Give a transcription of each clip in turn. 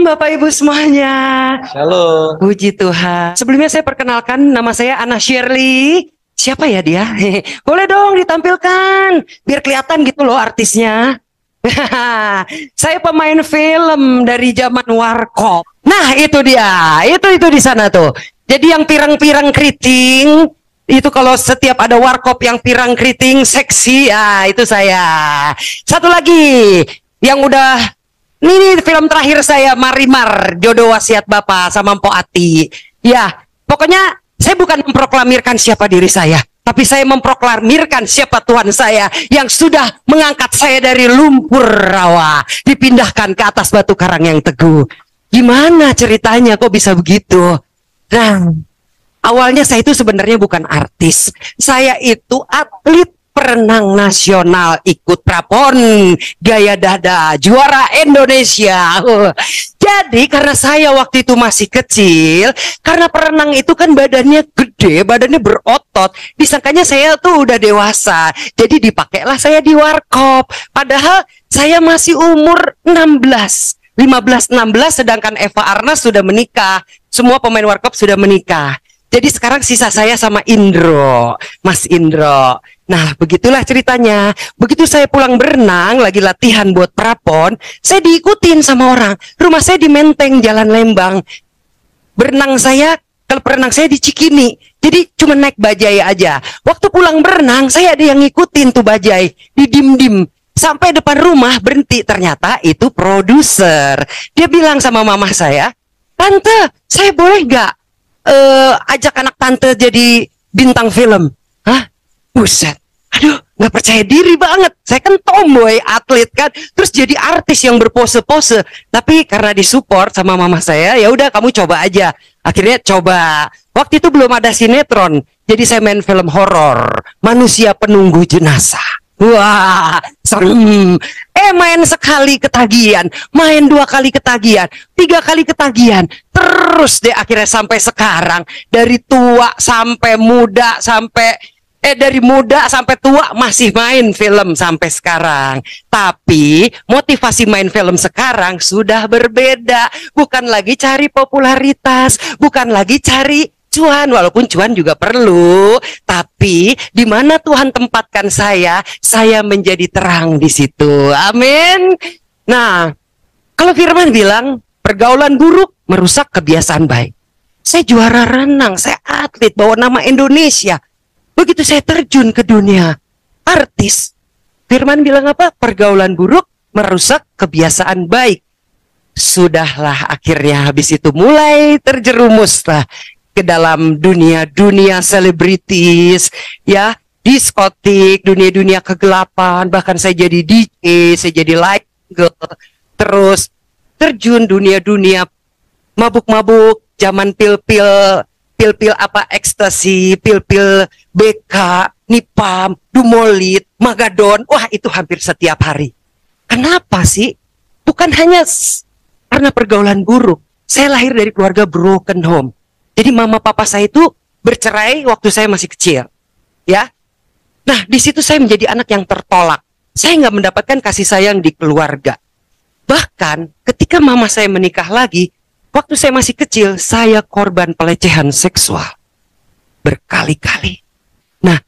Bapak Ibu semuanya. Halo. Puji Tuhan. Sebelumnya saya perkenalkan, nama saya Anna Shirley. Siapa ya dia? Boleh dong ditampilkan, biar kelihatan gitu loh artisnya. Saya pemain film dari zaman Warkop. Nah itu dia, itu di sana tuh. Jadi yang pirang-pirang keriting, itu kalau setiap ada Warkop yang pirang keriting seksi, ya itu saya. Satu lagi, yang udah ini film terakhir saya, Marimar, Jodoh Wasiat Bapak sama Mpok Ati. Ya, pokoknya saya bukan memproklamirkan siapa diri saya, tapi saya memproklamirkan siapa Tuhan saya yang sudah mengangkat saya dari lumpur rawa, dipindahkan ke atas batu karang yang teguh. Gimana ceritanya kok bisa begitu? Nah, awalnya saya itu sebenarnya bukan artis. Saya itu atlet perenang nasional, ikut prapon gaya dada juara Indonesia. Jadi karena saya waktu itu masih kecil, karena perenang itu kan badannya gede, badannya berotot, disangkanya saya tuh udah dewasa, jadi dipakailah saya di Warkop. Padahal saya masih umur 16, 15-16, sedangkan Eva Arnas sudah menikah. Semua pemain Warkop sudah menikah. Jadi sekarang sisa saya sama Indro, Mas Indro. Nah, begitulah ceritanya. Begitu saya pulang berenang, lagi latihan buat prapon, saya diikutin sama orang. Rumah saya di Menteng, Jalan Lembang. Kalau berenang saya di Cikini. Jadi cuma naik bajai aja. Waktu pulang berenang, saya ada yang ngikutin tuh bajai, didim-dim. Sampai depan rumah, berhenti. Ternyata itu produser. Dia bilang sama mama saya, "Tante, saya boleh gak ajak anak tante jadi bintang film?" Hah? Buset. Aduh, nggak percaya diri banget. Saya kan tomboy, atlet kan. Terus jadi artis yang berpose-pose. Tapi karena disupport sama mama saya, ya udah kamu coba aja. Akhirnya coba. Waktu itu belum ada sinetron. Jadi saya main film horor, Manusia Penunggu Jenazah. Wah, serem. Main sekali ketagihan, main 2 kali ketagihan, 3 kali ketagihan, terus deh akhirnya sampai sekarang. Dari tua sampai muda, dari muda sampai tua masih main film sampai sekarang. Tapi motivasi main film sekarang sudah berbeda. Bukan lagi cari popularitas, bukan lagi cari cuan, walaupun cuan juga perlu, tapi di mana Tuhan tempatkan saya menjadi terang di situ. Amin. Nah, kalau Firman bilang pergaulan buruk merusak kebiasaan baik. Saya juara renang, saya atlet bawa nama Indonesia. Begitu saya terjun ke dunia artis, Firman bilang apa? Pergaulan buruk merusak kebiasaan baik. Sudahlah, akhirnya habis itu mulai terjerumus lah ke dalam dunia selebritis, ya, diskotik, dunia kegelapan, bahkan saya jadi DJ, saya jadi light girl, terus terjun dunia mabuk-mabuk, zaman pil-pil apa, ekstasi, pil-pil BK, Nipam, Dumolit, Magadon. Wah, itu hampir setiap hari. Kenapa sih? Bukan hanya karena pergaulan buruk. Saya lahir dari keluarga broken home. Jadi mama papa saya itu bercerai waktu saya masih kecil, ya. Nah, di situ saya menjadi anak yang tertolak. Saya nggak mendapatkan kasih sayang di keluarga. Bahkan ketika mama saya menikah lagi, waktu saya masih kecil, saya korban pelecehan seksual berkali-kali. Nah,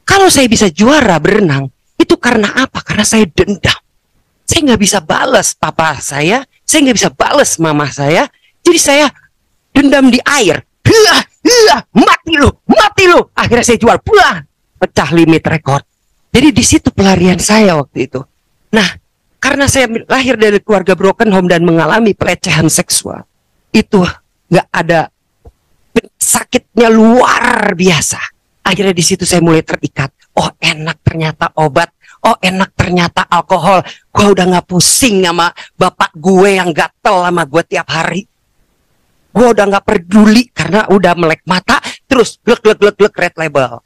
kalau saya bisa juara berenang, itu karena apa? Karena saya dendam. Saya nggak bisa balas papa saya nggak bisa balas mama saya. Jadi saya dendam di air. Mati lu. Akhirnya saya juara. Pecah limit rekor. Jadi di situ pelarian saya waktu itu. Nah, karena saya lahir dari keluarga broken home dan mengalami pelecehan seksual, itu nggak ada, sakitnya luar biasa. Akhirnya di situ saya mulai terikat. Oh, enak ternyata obat. Oh, enak ternyata alkohol. Gue udah nggak pusing sama bapak gue yang gatel sama gue tiap hari. Gue udah nggak peduli karena udah melek mata, terus glek red label.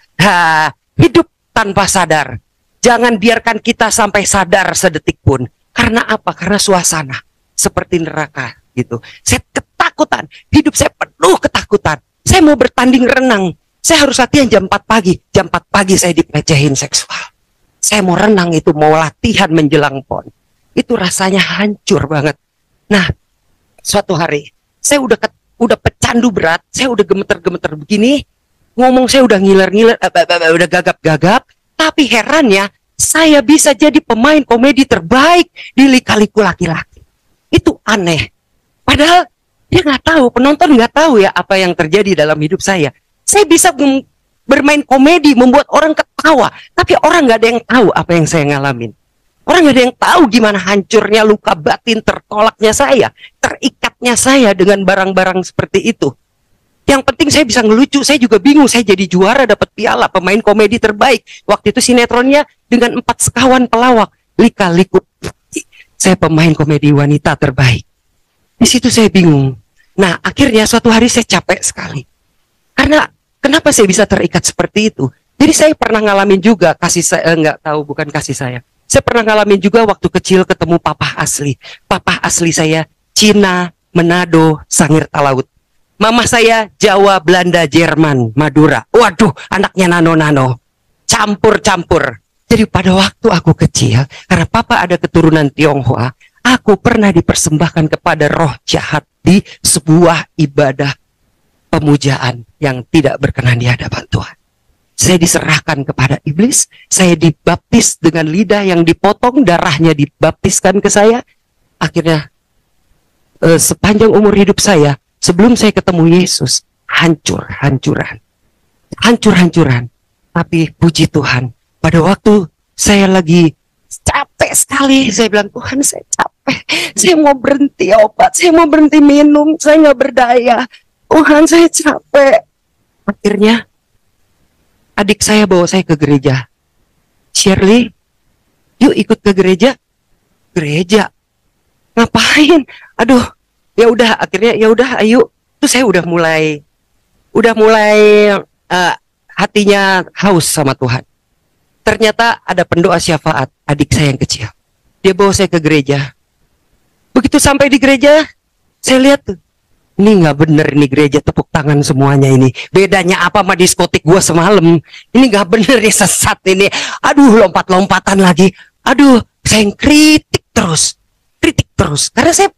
Hidup tanpa sadar. Jangan biarkan kita sampai sadar sedetik pun. Karena apa? Karena suasana seperti neraka gitu. Saya ketakutan. Hidup saya penuh ketakutan. Saya mau bertanding renang. Saya harus latihan jam 4 pagi. Jam 4 pagi saya dipelecehin seksual. Saya mau renang itu, mau latihan menjelang pon. Itu rasanya hancur banget. Nah, Suatu hari, saya udah pecandu berat, saya udah gemeter-gemeter begini, ngomong saya udah ngiler-ngiler, udah gagap-gagap, tapi herannya saya bisa jadi pemain komedi terbaik di Lika-Liku Laki-Laki. Itu aneh. Padahal dia nggak tahu, penonton nggak tahu ya apa yang terjadi dalam hidup saya. Saya bisa bermain komedi, membuat orang ketawa, tapi orang nggak ada yang tahu apa yang saya ngalamin. Orang nggak ada yang tahu gimana hancurnya luka batin, tertolaknya saya, terikatnya saya dengan barang-barang seperti itu. Yang penting saya bisa ngelucu, saya juga bingung, saya jadi juara, dapat piala pemain komedi terbaik. Waktu itu sinetronnya dengan 4 sekawan pelawak, Lika-Liku. Saya pemain komedi wanita terbaik. Di situ saya bingung. Nah, akhirnya suatu hari saya capek sekali. Karena kenapa saya bisa terikat seperti itu? Jadi saya pernah ngalamin juga kasih saya, nggak tahu, bukan kasih saya. Saya pernah ngalamin juga waktu kecil ketemu papa asli. Papa asli saya Cina, Manado, Sangir Talaut. Mama saya Jawa, Belanda, Jerman, Madura. Waduh, anaknya nano-nano. Campur-campur. Jadi pada waktu aku kecil, karena papa ada keturunan Tionghoa, aku pernah dipersembahkan kepada roh jahat di sebuah ibadah pemujaan yang tidak berkenan di hadapan Tuhan. Saya diserahkan kepada iblis, saya dibaptis dengan lidah yang dipotong, darahnya dibaptiskan ke saya. Akhirnya sepanjang umur hidup saya, sebelum saya ketemu Yesus, hancur-hancuran. Hancur-hancuran. Tapi puji Tuhan, pada waktu saya lagi capek sekali, saya bilang, Tuhan saya capek, saya mau berhenti obat, saya mau berhenti minum, saya nggak berdaya. Tuhan saya capek. Akhirnya adik saya bawa saya ke gereja. Shirley, yuk ikut ke gereja. Gereja? Ngapain? Aduh, ya udah. Akhirnya ya udah, ayo. Terus saya udah mulai hatinya haus sama Tuhan. Ternyata ada pendoa syafaat, adik saya yang kecil. Dia bawa saya ke gereja. Begitu sampai di gereja, saya lihat tuh, ini nggak bener, ini gereja tepuk tangan semuanya ini. Bedanya apa sama diskotik gua semalam? Ini nggak bener, ini sesat ini. Aduh, lompat-lompatan lagi. Aduh, saya kritik terus. Karena saya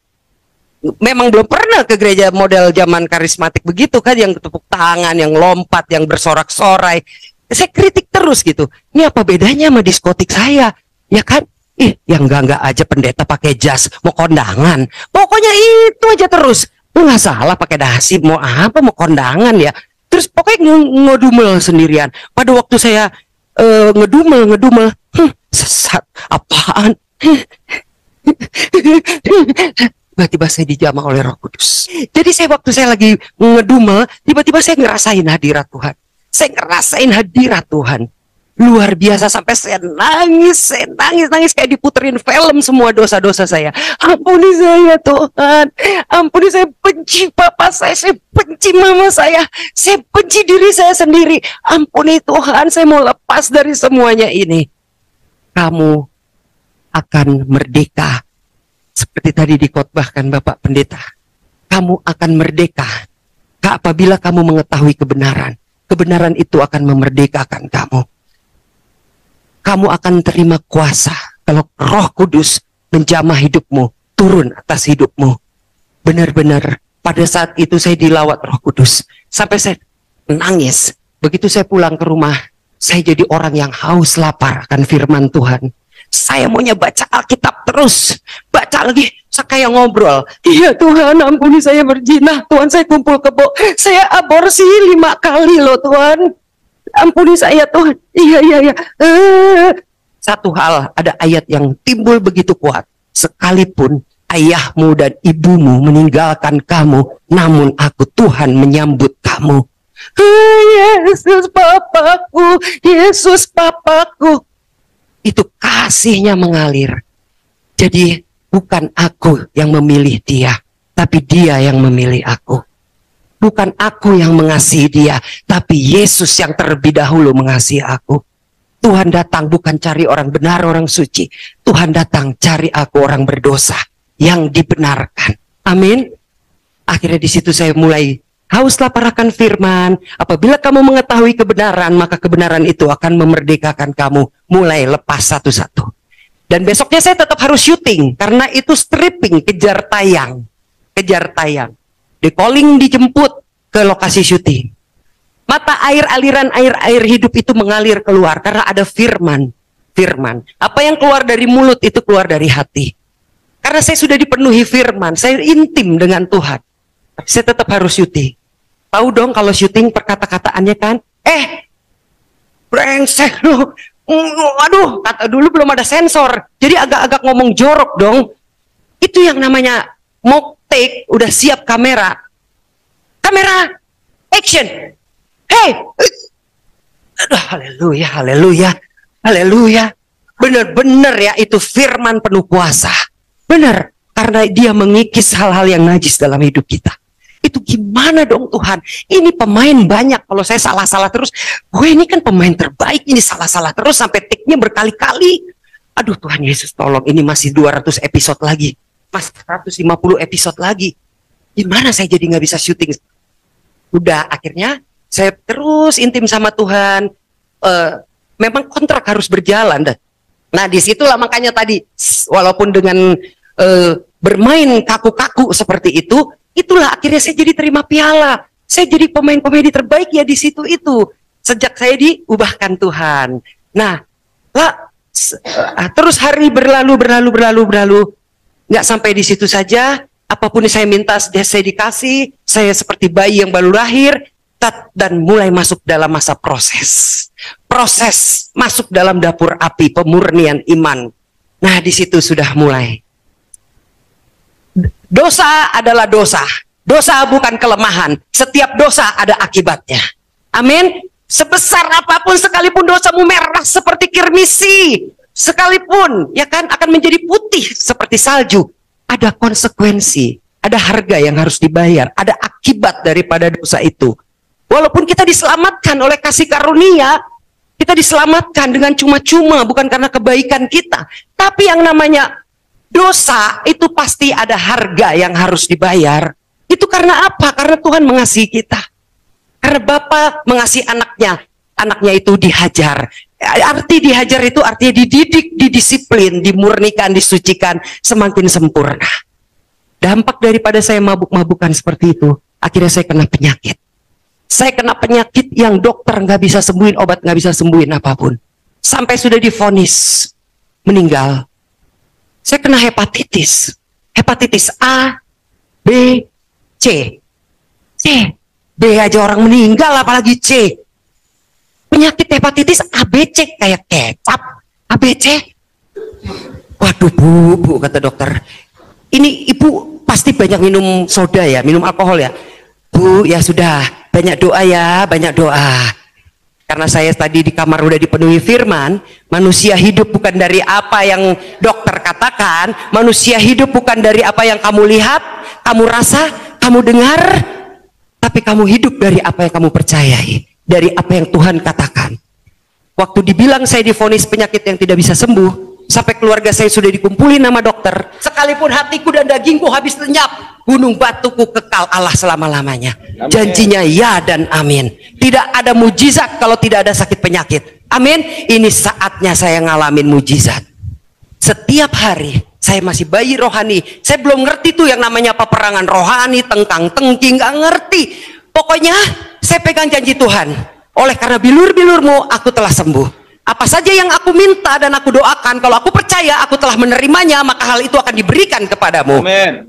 memang belum pernah ke gereja model zaman karismatik begitu kan, yang tepuk tangan, yang lompat, yang bersorak-sorai. Saya kritik terus gitu. Ini apa bedanya sama diskotik saya? Ya kan? Yang enggak aja pendeta pakai jas, mau kondangan. Pokoknya itu aja terus. Lu nggak salah pakai dasi, mau apa, mau kondangan ya. Terus pokoknya ngedumel sendirian. Pada waktu saya ngedumel, sesat, apaan? Tiba-tiba saya dijamah oleh Roh Kudus. Jadi waktu saya lagi ngedumel, tiba-tiba saya ngerasain hadirat Tuhan. Saya ngerasain hadirat Tuhan. Luar biasa, sampai saya nangis kayak diputerin film semua dosa-dosa saya. Ampuni saya Tuhan, ampuni, saya benci papa saya benci mama saya benci diri saya sendiri. Ampuni Tuhan, saya mau lepas dari semuanya ini. Kamu akan merdeka, seperti tadi dikotbahkan Bapak Pendeta. Kamu akan merdeka apabila kamu mengetahui kebenaran. Kebenaran itu akan memerdekakan kamu. Kamu akan terima kuasa kalau Roh Kudus menjamah hidupmu, turun atas hidupmu. Benar-benar pada saat itu saya dilawat Roh Kudus. Sampai saya nangis. Begitu saya pulang ke rumah, saya jadi orang yang haus lapar akan firman Tuhan. Saya maunya baca Alkitab terus. Baca lagi, saya kayak ngobrol. Iya Tuhan, ampuni saya berzina. Tuhan, saya kumpul kebo. Saya aborsi 5 kali loh Tuhan. Ampuni saya Tuhan. Iya. Satu hal, ada ayat yang timbul begitu kuat. Sekalipun ayahmu dan ibumu meninggalkan kamu, namun aku Tuhan menyambut kamu. Yesus Papaku, Yesus Papaku. Itu kasihnya mengalir. Jadi bukan aku yang memilih dia, tapi dia yang memilih aku. Bukan aku yang mengasihi dia, tapi Yesus yang terlebih dahulu mengasihi aku. Tuhan datang bukan cari orang benar, orang suci. Tuhan datang cari aku, orang berdosa yang dibenarkan. Amin. Akhirnya di situ saya mulai haus lapar akan firman. Apabila kamu mengetahui kebenaran, maka kebenaran itu akan memerdekakan kamu. Mulai lepas satu-satu. Dan besoknya saya tetap harus syuting, karena itu stripping, kejar tayang. kejar tayang. Di calling, dijemput ke lokasi syuting. Mata air, aliran air hidup itu mengalir keluar karena ada firman. Apa yang keluar dari mulut itu keluar dari hati. Karena saya sudah dipenuhi firman, saya intim dengan Tuhan. Tapi saya tetap harus syuting. Tahu dong kalau syuting perkata-kataannya kan, brengsek lu. Aduh, kata dulu belum ada sensor. Jadi agak-agak ngomong jorok dong. Itu yang namanya mock take, udah siap kamera. Kamera, action. Hey, haleluya. Benar-benar ya, itu firman penuh kuasa. Benar, karena dia mengikis hal-hal yang najis dalam hidup kita. Itu gimana dong Tuhan? Ini pemain banyak, kalau saya salah-salah terus, gue ini kan pemain terbaik, ini salah-salah terus sampai take-nya berkali-kali. Aduh Tuhan Yesus tolong, ini masih 200 episode lagi. Mas 150 episode lagi. Gimana saya jadi nggak bisa syuting? Udah, akhirnya saya terus intim sama Tuhan. Memang kontrak harus berjalan. Nah, disitulah makanya tadi, walaupun dengan bermain kaku-kaku seperti itu, itulah akhirnya saya jadi terima piala. Saya jadi pemain komedi terbaik ya di situ itu. Sejak saya diubahkan Tuhan. Nah, terus hari berlalu. Nggak sampai di situ saja. Apapun yang saya minta, saya dikasih. Saya seperti bayi yang baru lahir. Dan mulai masuk dalam masa proses. Proses masuk dalam dapur api pemurnian iman. Nah, di situ sudah mulai. Dosa adalah dosa. Dosa bukan kelemahan. Setiap dosa ada akibatnya. Amin. Sebesar apapun sekalipun dosamu merah seperti kirmisi, sekalipun ya kan akan menjadi putih seperti salju. Ada konsekuensi, ada harga yang harus dibayar, ada akibat daripada dosa itu. Walaupun kita diselamatkan oleh kasih karunia, kita diselamatkan dengan cuma-cuma, bukan karena kebaikan kita. Tapi yang namanya dosa itu pasti ada harga yang harus dibayar. Itu karena apa? Karena Tuhan mengasihi kita. Karena Bapa mengasihi anaknya. Anaknya itu dihajar. Arti dihajar itu artinya dididik, didisiplin, dimurnikan, disucikan, semakin sempurna. Dampak daripada saya mabuk-mabukan seperti itu, akhirnya saya kena penyakit. Saya kena penyakit yang dokter nggak bisa sembuhin, obat nggak bisa sembuhin apapun. Sampai sudah divonis meninggal. Saya kena hepatitis. Hepatitis A, B, C. B aja orang meninggal, apalagi C. Penyakit hepatitis A, B, C kayak kecap. A, B, C. Waduh bu, kata dokter. Ini ibu pasti banyak minum soda ya, minum alkohol ya. Bu, ya sudah, banyak doa ya, banyak doa. Karena saya tadi di kamar udah dipenuhi firman, manusia hidup bukan dari apa yang dokter katakan, manusia hidup bukan dari apa yang kamu lihat, kamu rasa, kamu dengar, tapi kamu hidup dari apa yang kamu percayai, dari apa yang Tuhan katakan. Waktu dibilang saya divonis penyakit yang tidak bisa sembuh, sampai keluarga saya sudah dikumpulin nama dokter, sekalipun hatiku dan dagingku habis lenyap, gunung batuku kekal Allah selama-lamanya. Janjinya ya dan amin. Tidak ada mujizat kalau tidak ada sakit penyakit. Amin. Ini saatnya saya ngalamin mujizat. Setiap hari saya masih bayi rohani. Saya belum ngerti tuh yang namanya peperangan rohani, tengkang-tengking, nggak ngerti. Pokoknya saya pegang janji Tuhan. Oleh karena bilur-bilurmu aku telah sembuh. Apa saja yang aku minta dan aku doakan, kalau aku percaya aku telah menerimanya, maka hal itu akan diberikan kepadamu. Amin.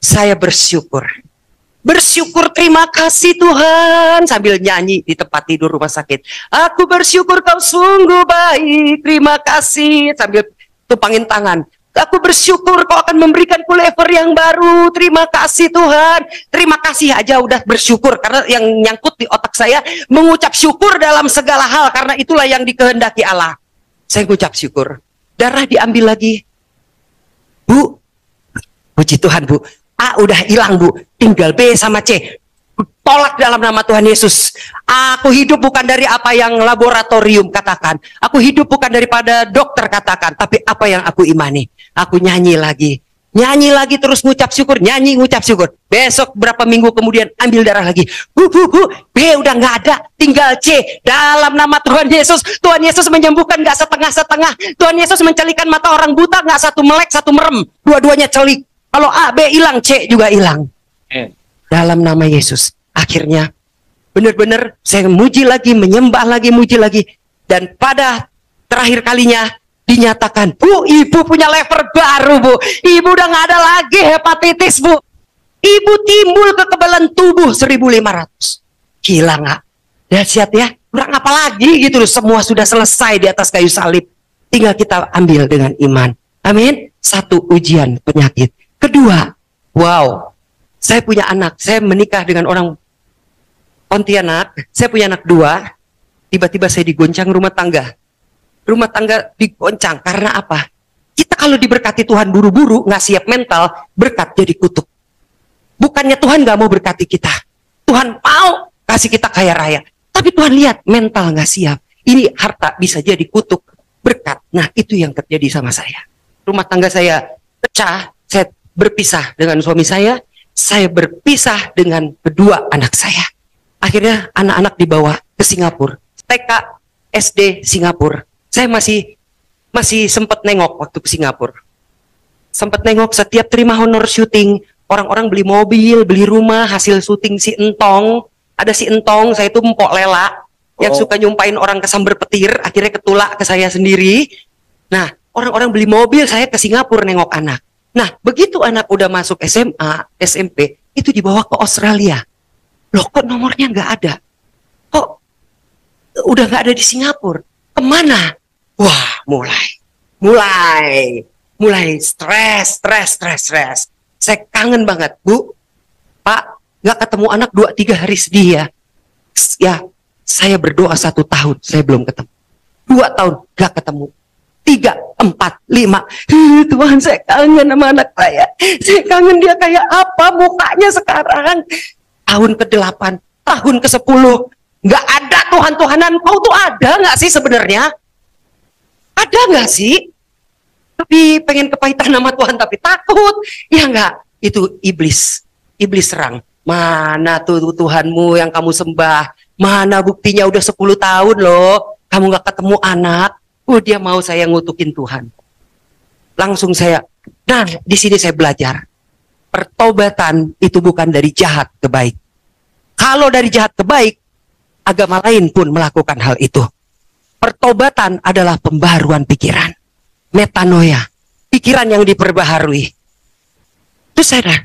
Saya bersyukur. Bersyukur, terima kasih Tuhan, sambil nyanyi di tempat tidur rumah sakit. Aku bersyukur kau sungguh baik, terima kasih, sambil tumpangin tangan. Aku bersyukur kau akan memberikanku lever yang baru, terima kasih Tuhan. Terima kasih aja udah bersyukur, karena yang nyangkut di otak saya mengucap syukur dalam segala hal, karena itulah yang dikehendaki Allah. Saya mengucap syukur. Darah diambil lagi. Bu, puji Tuhan Bu, A udah hilang Bu, tinggal B sama C. Tolak dalam nama Tuhan Yesus. Aku hidup bukan dari apa yang laboratorium katakan. Aku hidup bukan daripada dokter katakan, tapi apa yang aku imani. Aku nyanyi lagi terus ngucap syukur, nyanyi ngucap syukur. Besok berapa minggu kemudian ambil darah lagi. Bu, B udah nggak ada, tinggal C. Dalam nama Tuhan Yesus, Tuhan Yesus menyembuhkan nggak setengah-setengah. Tuhan Yesus mencelikan mata orang buta, nggak satu melek satu merem, dua-duanya celik. Kalau A, B hilang, C juga hilang. Dalam nama Yesus. Akhirnya benar-benar saya muji lagi, menyembah lagi, muji lagi. Dan pada terakhir kalinya dinyatakan, Bu, ibu punya lever baru, Bu. Ibu udah nggak ada lagi hepatitis, Bu. Ibu timbul kekebalan tubuh 1500. Gila nggak? Dahsyat ya. Kurang apa lagi gitu loh. Semua sudah selesai di atas kayu salib. Tinggal kita ambil dengan iman. Amin. Satu, ujian penyakit. Kedua, wow. Saya punya anak. Saya menikah dengan orang Pontianak. Saya punya anak 2. Tiba-tiba saya digoncang rumah tangga. Rumah tangga digoncang. Karena apa? Kita kalau diberkati Tuhan buru-buru, nggak siap mental, berkat jadi kutuk. Bukannya Tuhan nggak mau berkati kita. Tuhan mau kasih kita kaya raya. Tapi Tuhan lihat mental nggak siap. Ini harta bisa jadi kutuk berkat. Nah itu yang terjadi sama saya. Rumah tangga saya pecah. Saya berpisah dengan suami saya. Saya berpisah dengan kedua anak saya. Akhirnya anak-anak dibawa ke Singapura. TK, SD, Singapura. Saya masih sempat nengok waktu ke Singapura. Sempat nengok setiap terima honor syuting. Orang-orang beli mobil, beli rumah, hasil syuting si Entong. Ada si Entong, saya itu empok lela. Yang suka nyumpain orang ke sambar petir. Akhirnya ketulak ke saya sendiri. Nah, orang-orang beli mobil, saya ke Singapura nengok anak. Nah, begitu anak udah masuk SMA, SMP, itu dibawa ke Australia. Loh, kok nomornya nggak ada? Kok udah nggak ada di Singapura? Kemana? Wah, mulai stres. Saya kangen banget, Bu. Pak, nggak ketemu anak 2-3 hari sedih ya. Ya, saya berdoa 1 tahun, saya belum ketemu. 2 tahun, nggak ketemu. 3, 4, 5. Tuhan, saya kangen sama anak saya. Saya kangen dia kayak apa mukanya sekarang. Tahun ke-8, tahun ke-10. Nggak ada Tuhan-Tuhanan. Kau tuh ada nggak sih sebenarnya? Ada nggak sih? Tapi pengen kepahitan nama Tuhan, tapi takut. Ya nggak? Itu iblis. Iblis serang. Mana tuh Tuhanmu yang kamu sembah? Mana buktinya udah 10 tahun loh. Kamu nggak ketemu anak. Dia mau saya ngutukin Tuhan. Langsung saya, nah di sini saya belajar. Pertobatan itu bukan dari jahat ke baik. Kalau dari jahat ke baik, agama lain pun melakukan hal itu. Pertobatan adalah pembaharuan pikiran. Metanoia. Pikiran yang diperbaharui. Terus saya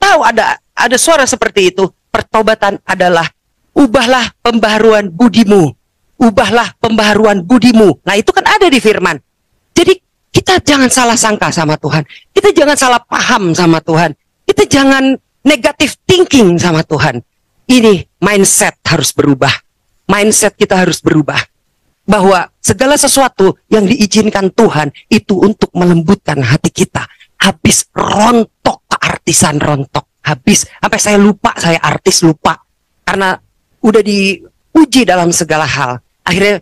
tahu ada suara seperti itu. Pertobatan adalah ubahlah pembaharuan budimu. Ubahlah pembaharuan budimu. Nah itu kan ada di firman. Jadi kita jangan salah sangka sama Tuhan. Kita jangan salah paham sama Tuhan. Kita jangan negative thinking sama Tuhan. Ini mindset harus berubah. Mindset kita harus berubah. Bahwa segala sesuatu yang diizinkan Tuhan itu untuk melembutkan hati kita. Habis rontok, keartisan rontok. Habis, sampai saya lupa, saya artis lupa. Karena udah diuji dalam segala hal. Akhirnya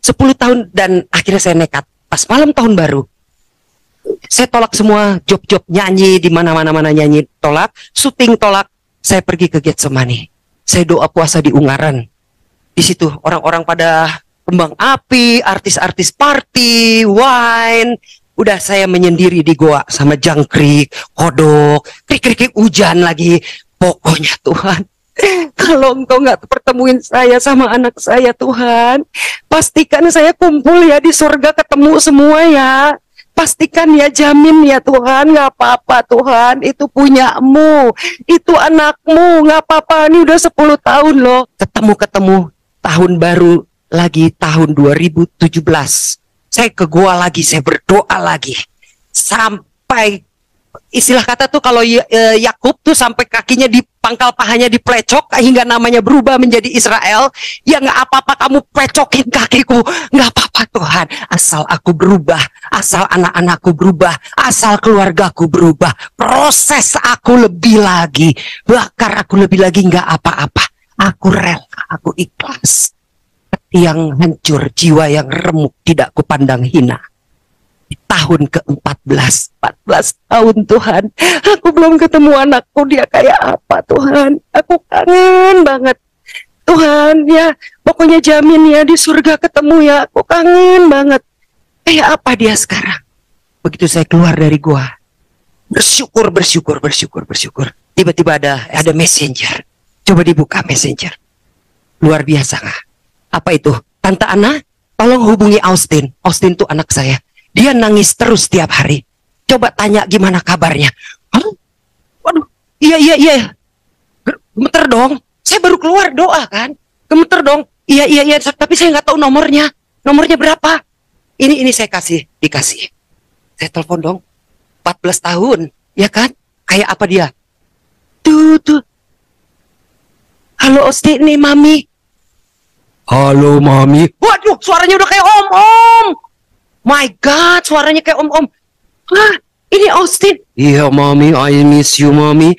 10 tahun dan akhirnya saya nekat. Pas malam tahun baru, saya tolak semua job-job nyanyi di mana-mana nyanyi tolak, syuting tolak. Saya pergi ke Getsemani. Saya doa puasa di Ungaran. Di situ orang-orang pada kembang api, artis-artis party, wine. Udah saya menyendiri di goa sama jangkrik, kodok, krik-krik hujan lagi. Pokoknya Tuhan, kalau Engkau nggak pertemuin saya sama anak saya Tuhan, pastikan saya kumpul ya di surga ketemu semua ya. Pastikan ya, jamin ya Tuhan, nggak apa-apa Tuhan, itu punyamu, itu anakmu, nggak apa-apa, ini udah 10 tahun loh. Ketemu tahun baru lagi tahun 2017. Saya ke gua lagi, saya berdoa lagi. Sampai istilah kata tuh kalau Yakub tuh sampai kakinya di pangkal pahanya diplecok hingga namanya berubah menjadi Israel. Ya nggak apa-apa kamu plecokin kakiku, nggak apa-apa Tuhan. Asal aku berubah, asal anak-anakku berubah, asal keluargaku berubah. Proses aku lebih lagi, bakar aku lebih lagi, nggak apa-apa. Aku rela, aku ikhlas. Yang hancur, jiwa yang remuk tidak kupandang hina. Di tahun ke-14, 14 tahun Tuhan, aku belum ketemu anakku, dia kayak apa Tuhan. Aku kangen banget Tuhan ya, pokoknya jamin ya di surga ketemu ya, aku kangen banget. Kayak apa dia sekarang? Begitu saya keluar dari gua, Bersyukur, bersyukur, bersyukur, bersyukur. Tiba-tiba ada messenger. Coba dibuka messenger. Luar biasa nggak? Apa itu? Tante Ana, tolong hubungi Austin. Austin tuh anak saya. Dia nangis terus tiap hari. Coba tanya gimana kabarnya. Hah? Waduh, iya. Gemeter dong. Saya baru keluar doa kan. Gemeter dong. Iya. Tapi saya nggak tahu nomornya. Nomornya berapa? Ini saya dikasih. Saya telepon dong. 14 tahun, ya kan? Kayak apa dia? Tuh. Halo Austin, nih Mami. Halo Mami. Waduh, suaranya udah kayak om-om. My God, suaranya kayak om-om. Hah, ini Austin. Iya Mami, I miss you Mami.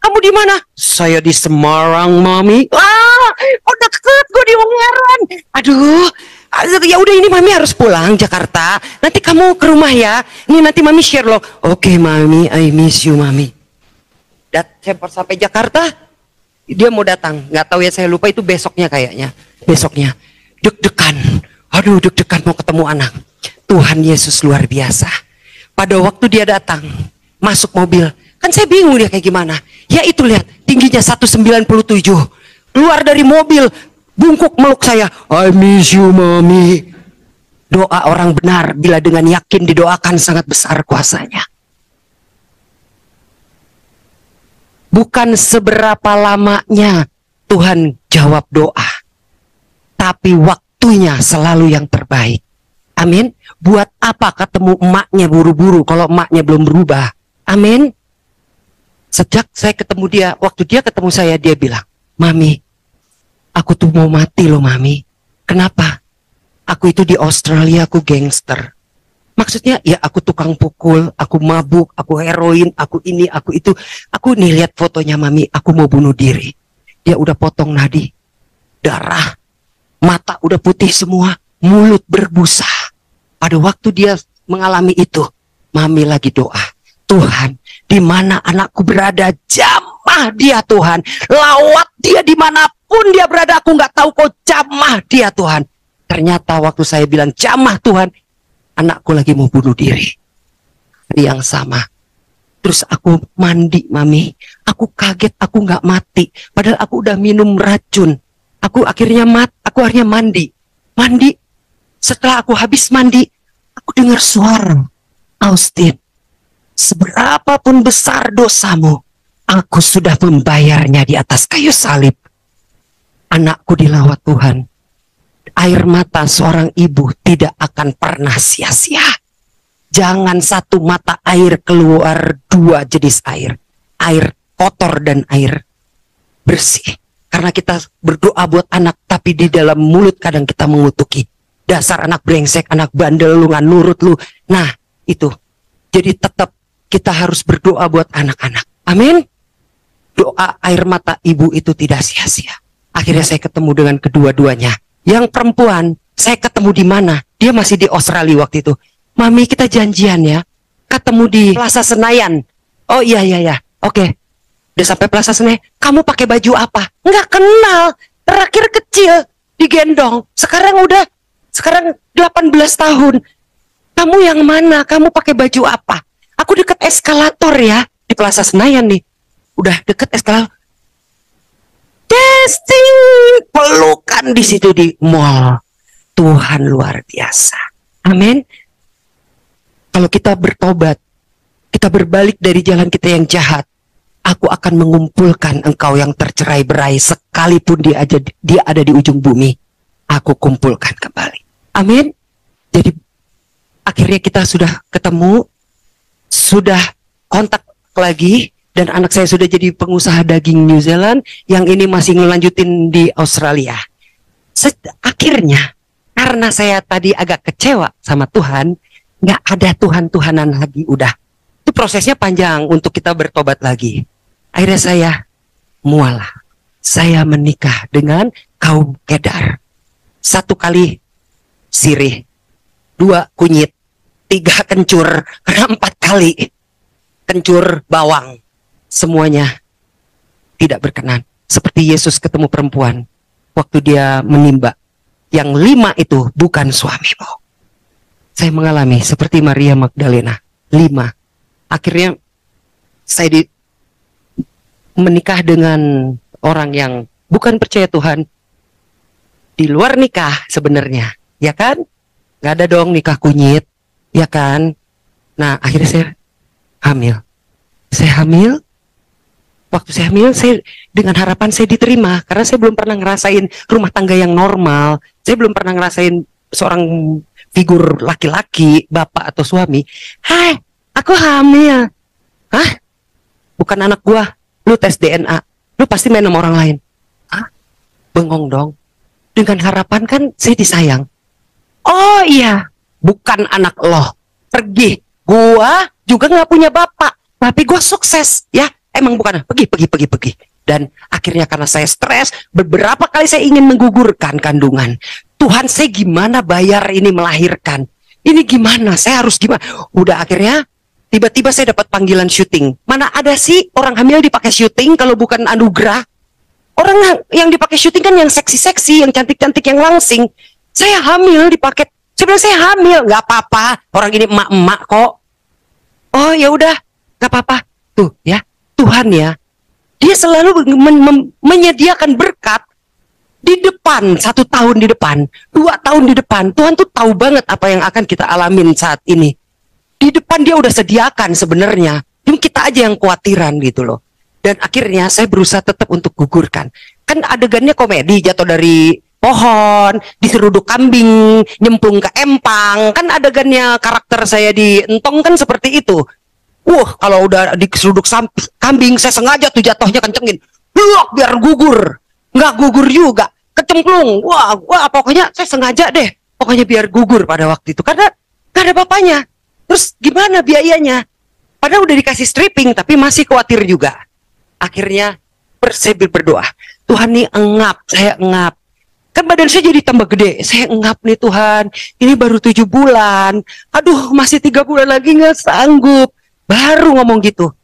Kamu di mana? Saya di Semarang Mami. Oh deket, gue di Ungaran. Aduh, ya udah ini Mami harus pulang Jakarta. Nanti kamu ke rumah ya. Ini nanti Mami share loh. Oke Mami, I miss you Mami. Sampai Jakarta, dia mau datang. Nggak tahu ya, saya lupa itu besoknya kayaknya. Besoknya deg-degan. Aduh, deg-degan mau ketemu anak. Tuhan Yesus luar biasa. Pada waktu dia datang, masuk mobil, kan saya bingung dia kayak gimana. Ya itu lihat, tingginya 197. Keluar dari mobil, bungkuk meluk saya. I miss you Mami. Doa orang benar bila dengan yakin didoakan sangat besar kuasanya. Bukan seberapa lamanya Tuhan jawab doa, tapi waktunya selalu yang terbaik. Amin. Buat apa ketemu emaknya buru-buru kalau emaknya belum berubah? Amin. Sejak saya ketemu dia, waktu dia ketemu saya, dia bilang, Mami, aku tuh mau mati loh Mami. Kenapa? Aku itu di Australia, aku gangster. Maksudnya ya aku tukang pukul, aku mabuk, aku heroin, aku ini, aku itu. Aku nih lihat fotonya Mami, aku mau bunuh diri. Dia udah potong nadi, darah, mata udah putih semua, mulut berbusa. Pada waktu dia mengalami itu, Mami lagi doa. Tuhan, di mana anakku berada, jamah dia Tuhan. Lawat dia dimanapun dia berada, aku nggak tahu kok jamah dia Tuhan. Ternyata waktu saya bilang jamah Tuhan, anakku lagi mau bunuh diri. Yang sama. Terus aku mandi Mami. Aku kaget, aku nggak mati. Padahal aku udah minum racun. Aku akhirnya mandi. Mandi. Setelah aku habis mandi, aku dengar suara. Austin, seberapapun besar dosamu, aku sudah membayarnya di atas kayu salib. Anakku dilawat Tuhan. Air mata seorang ibu tidak akan pernah sia-sia. Jangan satu mata air keluar dua jenis air. Air kotor dan air bersih. Karena kita berdoa buat anak, tapi di dalam mulut kadang kita mengutuki. Dasar anak brengsek, anak bandel, lu gak nurut lu. Nah, itu. Jadi tetap kita harus berdoa buat anak-anak. Amin. Doa air mata ibu itu tidak sia-sia. Akhirnya saya ketemu dengan kedua-duanya. Yang perempuan, saya ketemu di mana? Dia masih di Australia waktu itu. Mami, kita janjian ya. Ketemu di Plaza Senayan. Oh iya. Oke. Udah sampai Plaza Senayan. Kamu pakai baju apa? Nggak kenal. Terakhir kecil digendong. Sekarang 18 tahun. Kamu yang mana? Kamu pakai baju apa? Aku deket eskalator ya. Di Plaza Senayan nih. Udah deket eskalator. Testing. Pelukan di situ di mall. Tuhan luar biasa. Amin. Kalau kita bertobat, kita berbalik dari jalan kita yang jahat, aku akan mengumpulkan engkau yang tercerai-berai sekalipun dia ada di ujung bumi. Aku kumpulkan kembali. Amin. Jadi akhirnya kita sudah ketemu, sudah kontak lagi, dan anak saya sudah jadi pengusaha daging New Zealand, yang ini masih ngelanjutin di Australia. Akhirnya, karena saya tadi agak kecewa sama Tuhan, nggak ada Tuhan-Tuhanan lagi, udah. Itu prosesnya panjang untuk kita bertobat lagi. Akhirnya saya mualah. Saya menikah dengan kaum Kedar. 1 kali sirih, 2 kunyit, 3 kencur, 4 kali kencur bawang. Semuanya tidak berkenan. Seperti Yesus ketemu perempuan waktu dia menimba. Yang 5 itu bukan suamimu. Saya mengalami seperti Maria Magdalena. 5. Akhirnya saya menikah dengan orang yang bukan percaya Tuhan, di luar nikah sebenarnya, ya kan? Gak ada dong nikah kunyit, ya kan? Nah, akhirnya saya hamil. Waktu saya hamil, saya dengan harapan saya diterima, karena saya belum pernah ngerasain rumah tangga yang normal. Saya belum pernah ngerasain seorang figur laki-laki, bapak atau suami. Hai, aku hamil. Hah? Bukan anak gua. Lu tes DNA. Lu pasti main sama orang lain. Hah? Bengong dong. Dengan harapan kan saya disayang. Oh iya, bukan anak lo. Pergi. Gua juga nggak punya bapak, tapi gua sukses, ya. Emang bukan. Pergi. Dan akhirnya karena saya stres, beberapa kali saya ingin menggugurkan kandungan. Tuhan, saya gimana bayar ini melahirkan? Ini gimana? Saya harus gimana? Udah akhirnya, tiba-tiba saya dapat panggilan syuting. Mana ada sih orang hamil dipakai syuting kalau bukan anugerah? Orang yang dipakai syuting kan yang seksi-seksi, yang cantik-cantik, yang langsing. Saya hamil dipakai. Saya bilang saya hamil, nggak apa-apa. Orang ini emak-emak kok. Oh ya udah, nggak apa-apa. Tuh ya, Tuhan ya, Dia selalu menyediakan berkat di depan, 1 tahun di depan, 2 tahun di depan. Tuhan tuh tahu banget apa yang akan kita alamin saat ini. Di depan Dia udah sediakan sebenarnya. Cuma kita aja yang khawatiran gitu loh. Dan akhirnya saya berusaha tetap untuk gugurkan. Kan adegannya komedi, jatuh dari pohon, diseruduk kambing, nyemplung ke empang. Kan adegannya karakter saya di Entong kan seperti itu. Kalau udah diseruduk kambing, saya sengaja tuh jatuhnya kencengin. Biar gugur. Nggak gugur juga. Kecemplung. Wah, pokoknya saya sengaja deh. Pokoknya biar gugur pada waktu itu. Karena nggak ada bapaknya. Terus gimana biayanya? Padahal udah dikasih stripping, tapi masih khawatir juga. Akhirnya saya berdoa. Tuhan nih saya engap. Kan badan saya jadi tambah gede. Saya engap nih Tuhan. Ini baru 7 bulan. Aduh, masih 3 bulan lagi nggak sanggup. Baru ngomong gitu.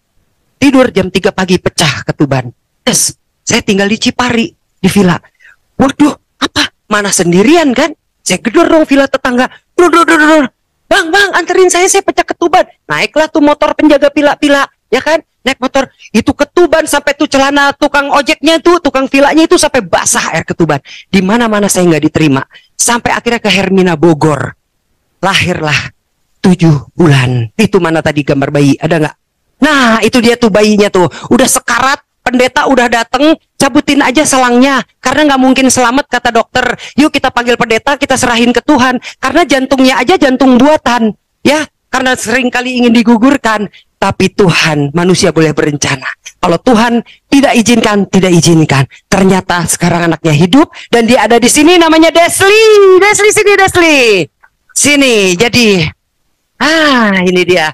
Tidur jam 3 pagi pecah ketuban. Terus saya tinggal di Cipari, di villa. Waduh, apa? Mana sendirian kan? Saya gedor dong villa tetangga. Bang, anterin saya pecah ketuban. Naiklah tuh motor penjaga pila-pila, ya kan? Naik motor, itu ketuban sampai tuh celana tukang ojeknya tuh, tukang villanya itu sampai basah air ketuban. Di mana-mana saya nggak diterima. Sampai akhirnya ke Hermina Bogor. Lahirlah 7 bulan. Itu mana tadi gambar bayi? Ada nggak? Nah, itu dia tuh bayinya tuh. Udah sekarat, pendeta udah dateng, cabutin aja selangnya. Karena nggak mungkin selamat, kata dokter. Yuk kita panggil pendeta, kita serahin ke Tuhan. Karena jantungnya aja jantung buatan. Ya, karena sering kali ingin digugurkan. Tapi Tuhan, manusia boleh berencana. Kalau Tuhan tidak izinkan, tidak izinkan. Ternyata sekarang anaknya hidup dan dia ada di sini, namanya Desli. Desli. Sini, jadi ini dia.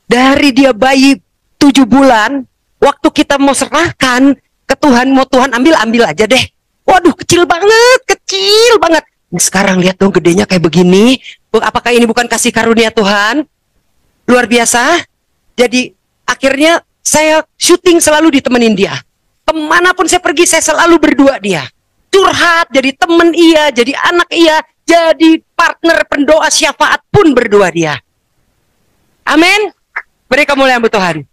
Dari dia bayi 7 bulan, waktu kita mau serahkan ke Tuhan, mau Tuhan ambil aja deh. Waduh, kecil banget. Sekarang lihat dong gedenya kayak begini. Apakah ini bukan kasih karunia Tuhan? Luar biasa. Jadi akhirnya saya syuting selalu ditemenin dia. Kemanapun saya pergi, saya selalu berdua dia. Curhat, jadi temen iya, jadi anak iya, jadi partner pendoa syafaat pun berdua dia. Amin. Beri kemuliaan buat Tuhan.